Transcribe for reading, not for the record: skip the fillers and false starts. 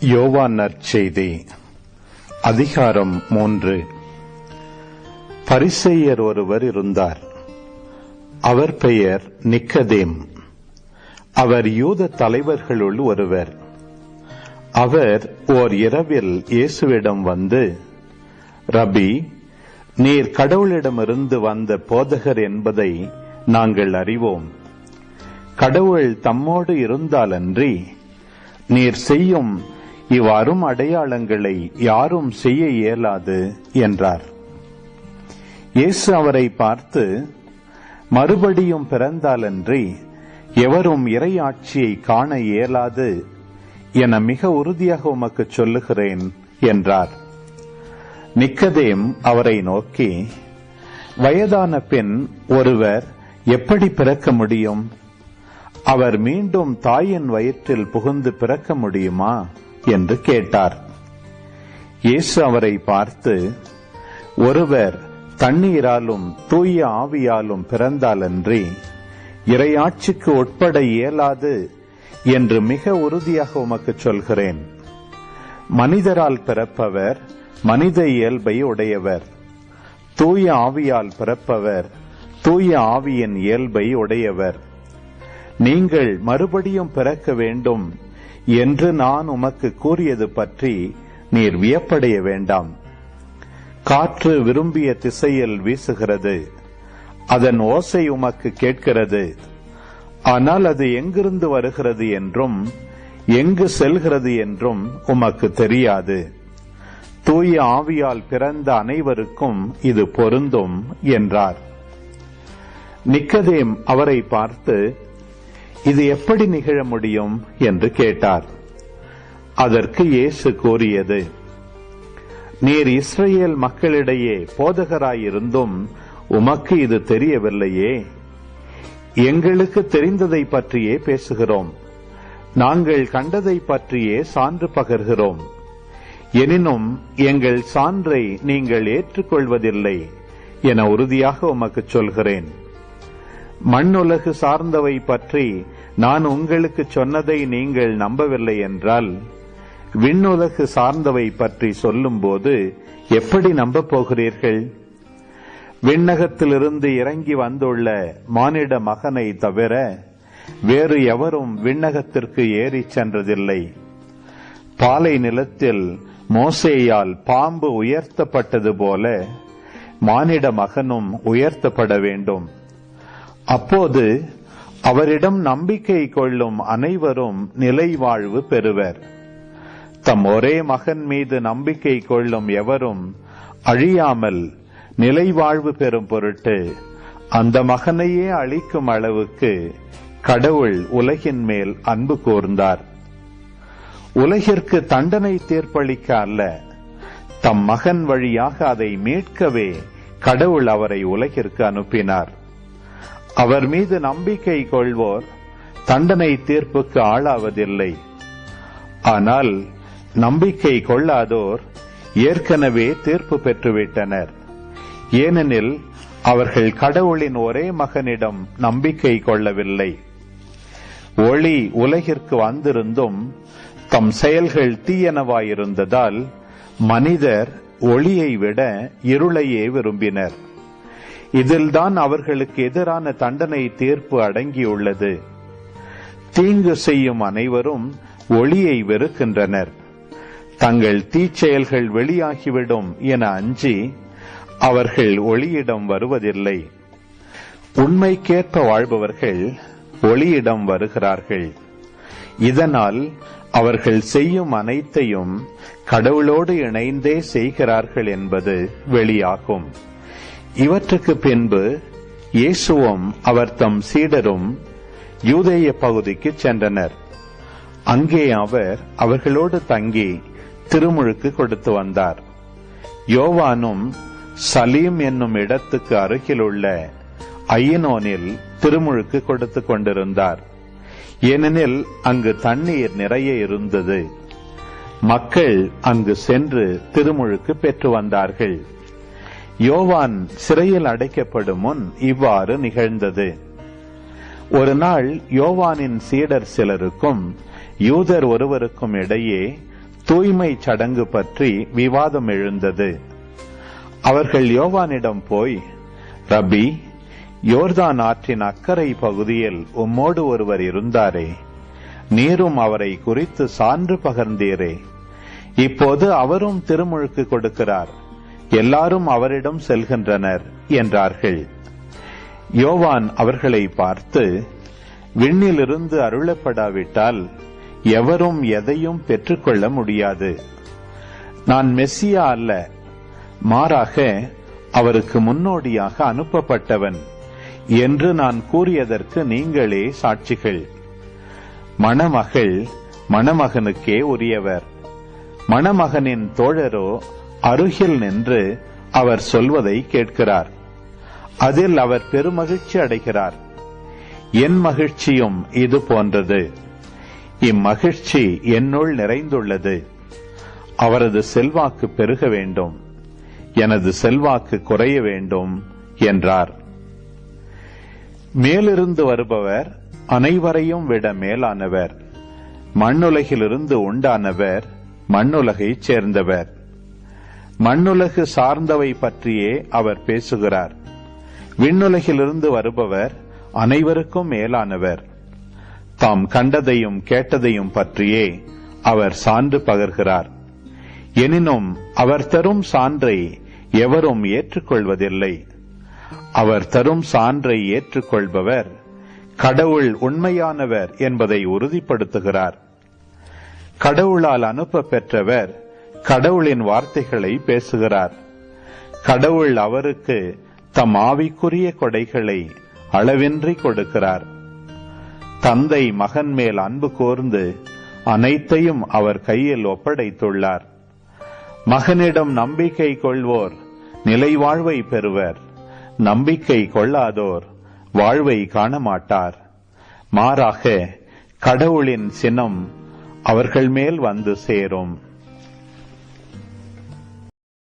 யோவான் நற்செய்தி அதிகாரம் 3. பரிசேயர் ஒருவர் இருந்தார். அவர் பெயர் நிக்கதேம். அவர் யூத தலைவர்களுள் ஒருவர். அவர் ஓர் இரவில் இயேசுவிடம் வந்து, ரபி, நீர் கடவுளிடமிருந்து வந்த போதகர் என்பதை நாங்கள் அறிவோம். கடவுள் தம்மோடு இருந்தாலன்றி நீர் செய்யும் இவ்வாறும் அடையாளங்களை யாரும் செய்ய இயலாது என்றார். இயேசு அவரை பார்த்து, மறுபடியும் பிறந்தாலன்றி எவரும் இறையாட்சியை காண இயலாது என மிக உறுதியாக உமக்கு சொல்லுகிறேன் என்றார். நிக்கதேம் அவரை நோக்கி, வயதான பெண் ஒருவர் எப்படி பிறக்க முடியும்? அவர் மீண்டும் தாயின் வயிற்றில் புகுந்து பிறக்க முடியுமா என்று கேட்டார். இயேசு அவரை பார்த்து, ஒருவர் தண்ணீராலும் தூய ஆவியாலும் பிறந்தாலன்றி இறையாட்சிக்கு உட்பட இயலாது என்று மிக உறுதியாக உமக்கு சொல்கிறேன். மனிதரால் பிறப்பவர் மனித இயல்பை உடையவர், தூய ஆவியால் பிறப்பவர் தூய ஆவியின் இயல்பை உடையவர். நீங்கள் மறுபடியும் பிறக்க வேண்டும் என்று நான் உமக்கு கூறியது பற்றி நீர் வியப்படைய வேண்டாம். காற்று விரும்பிய திசையில் வீசுகிறது, அதன் ஓசை உமக்கு கேட்கிறது. ஆனால் அது எங்கிருந்து வருகிறது என்றும் எங்கு செல்கிறது என்றும் உமக்கு தெரியாது. தூய ஆவியால் பிறந்த அனைவருக்கும் இது பொருந்தும் என்றார். நிக்கதேம் அவரை பார்த்து, இது எப்படி நிகழ முடியும் என்று கேட்டார். அதற்கு இயேசு கூறியது, நீர் இஸ்ரேல் மக்களிடையே போதகராயிருந்தும் உமக்கு இது தெரியவில்லையே. எங்களுக்கு தெரிந்ததை பற்றியே பேசுகிறோம், நாங்கள் கண்டதை பற்றியே சான்று பகர்கிறோம். எனினும் எங்கள் சான்றை நீங்கள் ஏற்றுக்கொள்வதில்லை என உறுதியாக உமக்கு சொல்கிறேன். மண்ணுலகு சார்ந்தவை பற்றி நான் உங்களுக்கு சொன்னதை நீங்கள் நம்பவில்லை என்றால், விண்ணுலகு சார்ந்தவை பற்றி சொல்லும்போது எப்படி நம்ப போகிறீர்கள்? விண்ணகத்திலிருந்து இறங்கி வந்துள்ள மானிட மகனை தவிர வேறு எவரும் விண்ணகத்திற்கு ஏறிச் சென்றதில்லை. பாலை நிலத்தில் மோசேயால் பாம்பு உயர்த்தப்பட்டது போல மானிட மகனும் உயர்த்தப்பட வேண்டும். அப்போது அவரிடம் நம்பிக்கை கொள்ளும் அனைவரும் நிலை வாழ்வு பெறுவர். தம் ஒரே மகன் மீது நம்பிக்கை கொள்ளும் எவரும் அழியாமல் நிலை வாழ்வு பெறும் பொருட்டு அந்த மகனையே அளிக்கும் அளவுக்கு கடவுள் உலகின் மேல் அன்பு கூர்ந்தார். உலகிற்கு தண்டனை தீர்ப்பளிக்க அல்ல, தம் மகன் வழியாக அதை மீட்கவே கடவுள் அவரை உலகிற்கு அனுப்பினார். அவர் மீது நம்பிக்கை கொள்வோர் தண்டனை தீர்ப்புக்கு ஆளாவதில்லை. ஆனால் நம்பிக்கை கொள்ளாதோர் ஏற்கனவே தீர்ப்பு பெற்றுவிட்டனர். ஏனெனில் அவர்கள் கடவுளின் ஒரே மகனிடம் நம்பிக்கை கொள்ளவில்லை. ஒளி உலகிற்கு வந்திருந்தும் தம் செயல்கள் தீயனவாயிருந்ததால் மனிதர் ஒளியை விட இருளையே விரும்பினர். இதில்தான் அவர்களுக்கு எதிரான தண்டனை தீர்ப்பு அடங்கியுள்ளது. தீங்கு செய்யும் அனைவரும் ஒளியை வெறுக்கின்றனர். தங்கள் தீச்செயல்கள் வெளியாகிவிடும் என அஞ்சி அவர்கள் ஒளியிடம் வருவதில்லை. உண்மைக்கேற்ப வாழ்பவர்கள் ஒளியிடம் வருகிறார்கள். இதனால் அவர்கள் செய்யும் அனைத்தையும் கடவுளோடு இணைந்தே செய்கிறார்கள் என்பது வெளியாகும். இவற்றுக்கு பின்பு இயேசுவும் அவர் தம் சீடரும் யூதேய பகுதிக்கு சென்றனர். அங்கே அவர் அவர்களோடு தங்கி திருமுழுக்கு கொடுத்து வந்தார். யோவானும் சலீம் என்னும் இடத்துக்கு அருகிலுள்ள ஐயனோனில் திருமுழுக்கு கொடுத்து கொண்டிருந்தார். ஏனெனில் அங்கு தண்ணீர் நிறைய இருந்தது. மக்கள் அங்கு சென்று திருமுழுக்கு பெற்று வந்தார்கள். யோவான் சிறையில் அடைக்கப்படும் முன் இவ்வாறு நிகழ்ந்தது. ஒரு நாள் யோவானின் சீடர் சிலருக்கும் யூதர் ஒருவருக்கும் இடையே தூய்மை சடங்கு பற்றி விவாதம் எழுந்தது. அவர்கள் யோவானிடம் போய், ரபி, யோர்தான் ஆற்றின் அக்கரை பகுதியில் உம்மோடு ஒருவர் இருந்தாரே, நீரும் அவரை குறித்து சான்று பகர்ந்தீரே. இப்போது அவரும் திருமுழுக்கு கொடுக்கிறார், எல்லாரும் அவரிடம் செல்கின்றனர் என்றார்கள். யோவான் அவர்களை பார்த்து, விண்ணிலிருந்து அருளப்படாவிட்டால் எவரும் எதையும் பெற்றுக்கொள்ள முடியாது. நான் மெஸ்ஸியா அல்ல, மாறாக அவருக்கு முன்னோடியாக அனுப்பப்பட்டவன் என்று நான் கூறியதற்கு நீங்களே சாட்சிகள். மணமகள் மணமகனுக்கே உரியவர். மணமகனின் தோழரோ அருகில் நின்று அவர் சொல்வதை கேட்கிறார். அதில் அவர் பெருமகிழ்ச்சி அடைகிறார். என் மகிழ்ச்சியும் இது போன்றது. இம்மகிழ்ச்சி என்னுள் நிறைந்துள்ளது. அவரது செல்வாக்கு பெருக வேண்டும், எனது செல்வாக்கு குறைய வேண்டும் என்றார். மேலிருந்து வருபவர் அனைவரையும் விட மேலானவர். மண்ணுலகிலிருந்து உண்டானவர், மண்ணுலகைச் சேர்ந்தவர். மண்ணுலகு சார்ந்தவை பற்றியே அவர் பேசுகிறார். விண்ணுலகிலிருந்து வருபவர் அனைவருக்கும் மேலானவர். தாம் கண்டதையும் கேட்டதையும் பற்றியே அவர் சான்று பகர்கிறார். எனினும் அவர் தரும் சான்றை எவரும் ஏற்றுக்கொள்வதில்லை. அவர் தரும் சான்றை ஏற்றுக்கொள்பவர் கடவுள் உண்மையானவர் என்பதை உறுதிப்படுத்துகிறார். கடவுளால் அனுப்ப பெற்றவர் கடவுளின் வார்த்தைகளை பேசுகிறார். கடவுள் அவருக்கு தம் ஆவிக்குரிய கொடைகளை அளவின்றி கொடுக்கிறார். தந்தை மகன் மேல் அன்பு கூர்ந்து அனைத்தையும் அவர் கையில் ஒப்படைத்துள்ளார். மகனிடம் நம்பிக்கை கொள்வோர் நிலை வாழ்வை பெறுவர். நம்பிக்கை கொள்ளாதோர் வாழ்வை காண மாட்டார். மாறாக கடவுளின் சினம் அவர்கள் மேல் வந்து சேரும்.